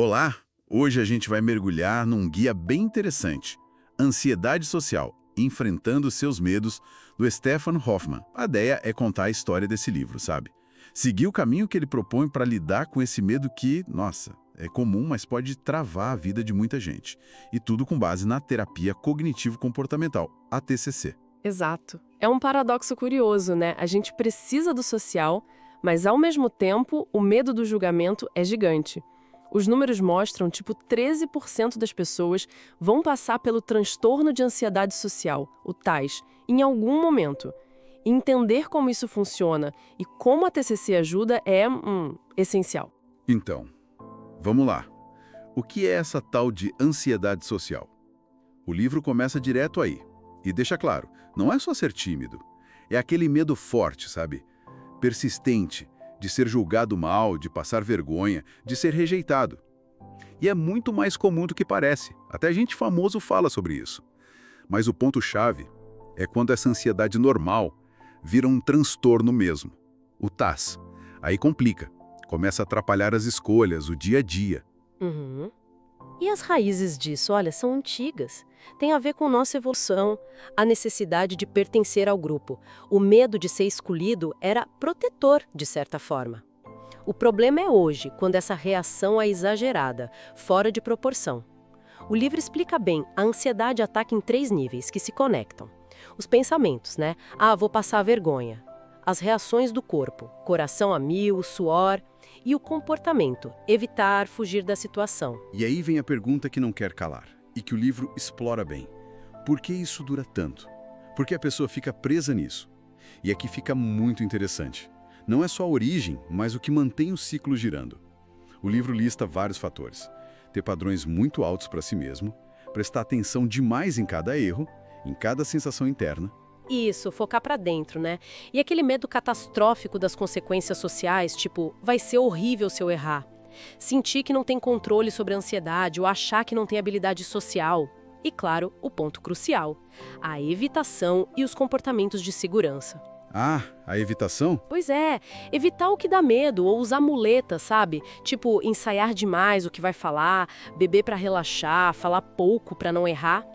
Olá! Hoje a gente vai mergulhar num guia bem interessante. Ansiedade Social, Enfrentando Seus Medos, do Stefan Hoffmann. A ideia é contar a história desse livro, sabe? Seguir o caminho que ele propõe para lidar com esse medo que, nossa, é comum, mas pode travar a vida de muita gente. E tudo com base na terapia cognitivo-comportamental, a TCC. Exato. É um paradoxo curioso, né? A gente precisa do social, mas ao mesmo tempo o medo do julgamento é gigante. Os números mostram, tipo, 13% das pessoas vão passar pelo transtorno de ansiedade social, o TAS, em algum momento. E entender como isso funciona e como a TCC ajuda é, essencial. Então, vamos lá. O que é essa tal de ansiedade social? O livro começa direto aí. E deixa claro, não é só ser tímido. É aquele medo forte, sabe? Persistente, de ser julgado mal, de passar vergonha, de ser rejeitado. E é muito mais comum do que parece. Até gente famoso fala sobre isso. Mas o ponto-chave é quando essa ansiedade normal vira um transtorno mesmo. O TAS. Aí complica. Começa a atrapalhar as escolhas, o dia a dia. Uhum. E as raízes disso, olha, são antigas. Tem a ver com nossa evolução, a necessidade de pertencer ao grupo. O medo de ser escolhido era protetor, de certa forma. O problema é hoje, quando essa reação é exagerada, fora de proporção. O livro explica bem, a ansiedade ataca em 3 níveis que se conectam. Os pensamentos, né? Vou passar vergonha. As reações do corpo, coração a mil, suor. E o comportamento, evitar fugir da situação. E aí vem a pergunta que não quer calar, e que o livro explora bem. Por que isso dura tanto? Por que a pessoa fica presa nisso? E aqui fica muito interessante. Não é só a origem, mas o que mantém o ciclo girando. O livro lista vários fatores. Ter padrões muito altos para si mesmo, prestar atenção demais em cada erro, em cada sensação interna. Isso, focar pra dentro, né? E aquele medo catastrófico das consequências sociais, tipo, vai ser horrível se eu errar. Sentir que não tem controle sobre a ansiedade ou achar que não tem habilidade social. E, claro, o ponto crucial, a evitação e os comportamentos de segurança. A evitação? Pois é, evitar o que dá medo ou usar muletas, sabe? Tipo, ensaiar demais o que vai falar, beber pra relaxar, falar pouco pra não errar.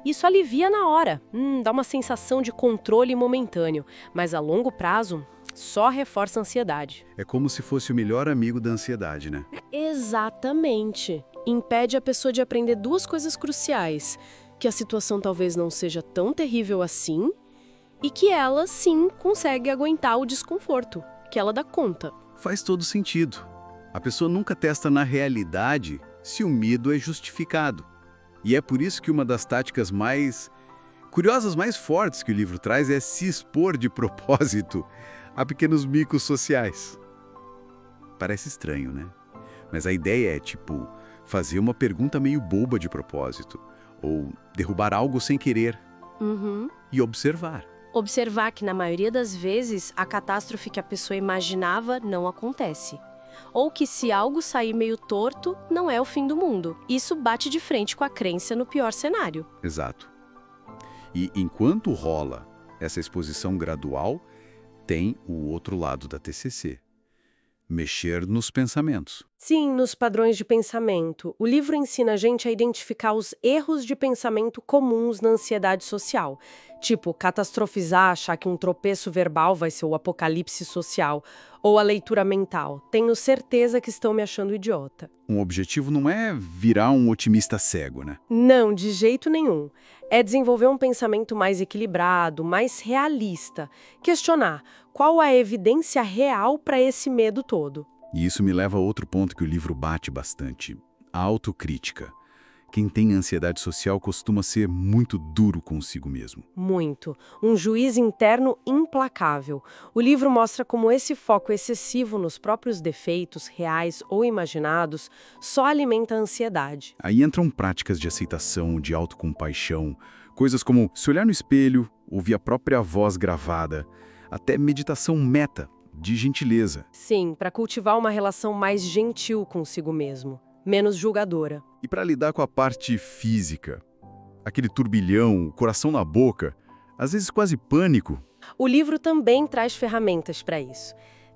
Isso alivia na hora, dá uma sensação de controle momentâneo, mas a longo prazo só reforça a ansiedade. É como se fosse o melhor amigo da ansiedade, né? Exatamente. Impede a pessoa de aprender 2 coisas cruciais: que a situação talvez não seja tão terrível assim e que ela, sim, consegue aguentar o desconforto, que ela dá conta. Faz todo sentido. A pessoa nunca testa na realidade se o medo é justificado. E é por isso que uma das táticas mais curiosas, mais fortes que o livro traz é se expor de propósito a pequenos micos sociais. Parece estranho, né? Mas a ideia é, tipo, fazer uma pergunta meio boba de propósito, ou derrubar algo sem querer, e observar. Observar que, na maioria das vezes, a catástrofe que a pessoa imaginava não acontece. Ou que se algo sair meio torto, não é o fim do mundo. Isso bate de frente com a crença no pior cenário. Exato. E enquanto rola essa exposição gradual, tem o outro lado da TCC. Mexer nos pensamentos. Sim, nos padrões de pensamento. O livro ensina a gente a identificar os erros de pensamento comuns na ansiedade social. Tipo, catastrofizar, achar que um tropeço verbal vai ser o apocalipse social. Ou a leitura mental. Tenho certeza que estão me achando idiota. Um objetivo não é virar um otimista cego, né? Não, de jeito nenhum. É desenvolver um pensamento mais equilibrado, mais realista. Questionar qual a evidência real para esse medo todo. E isso me leva a outro ponto que o livro bate bastante: a autocrítica. Quem tem ansiedade social costuma ser muito duro consigo mesmo. Muito. Um juiz interno implacável. O livro mostra como esse foco excessivo nos próprios defeitos, reais ou imaginados, só alimenta a ansiedade. Aí entram práticas de aceitação, de autocompaixão, coisas como se olhar no espelho, ouvir a própria voz gravada, até meditação meta, de gentileza. Sim, para cultivar uma relação mais gentil consigo mesmo, menos julgadora. E para lidar com a parte física, aquele turbilhão, coração na boca, às vezes quase pânico. O livro também traz ferramentas para isso.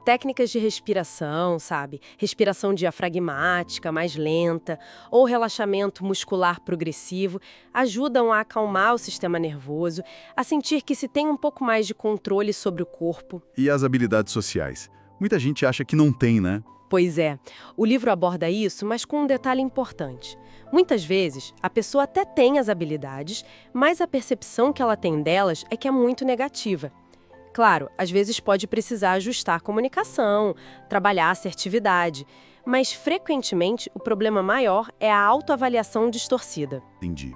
Técnicas de respiração, sabe? Respiração diafragmática, mais lenta, ou relaxamento muscular progressivo, ajudam a acalmar o sistema nervoso, a sentir que se tem um pouco mais de controle sobre o corpo. E as habilidades sociais? Muita gente acha que não tem, né? Pois é, o livro aborda isso, mas com um detalhe importante. Muitas vezes, a pessoa até tem as habilidades, mas a percepção que ela tem delas é que é muito negativa. Claro, às vezes pode precisar ajustar a comunicação, trabalhar a assertividade, mas frequentemente o problema maior é a autoavaliação distorcida. Entendi.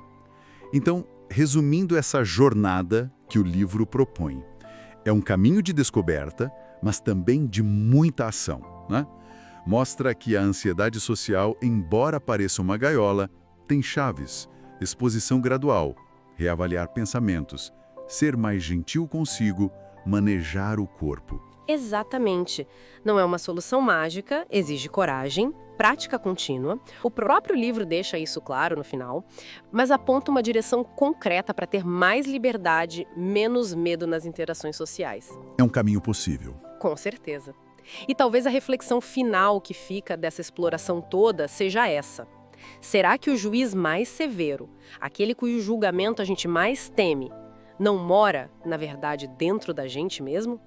Então, resumindo essa jornada que o livro propõe, é um caminho de descoberta, mas também de muita ação, né? Mostra que a ansiedade social, embora pareça uma gaiola, tem chaves, exposição gradual, reavaliar pensamentos, ser mais gentil consigo, manejar o corpo. Exatamente. Não é uma solução mágica, exige coragem, prática contínua. O próprio livro deixa isso claro no final, mas aponta uma direção concreta para ter mais liberdade, menos medo nas interações sociais. É um caminho possível. Com certeza. E talvez a reflexão final que fica dessa exploração toda seja essa. Será que o juiz mais severo, aquele cujo julgamento a gente mais teme, não mora, na verdade, dentro da gente mesmo?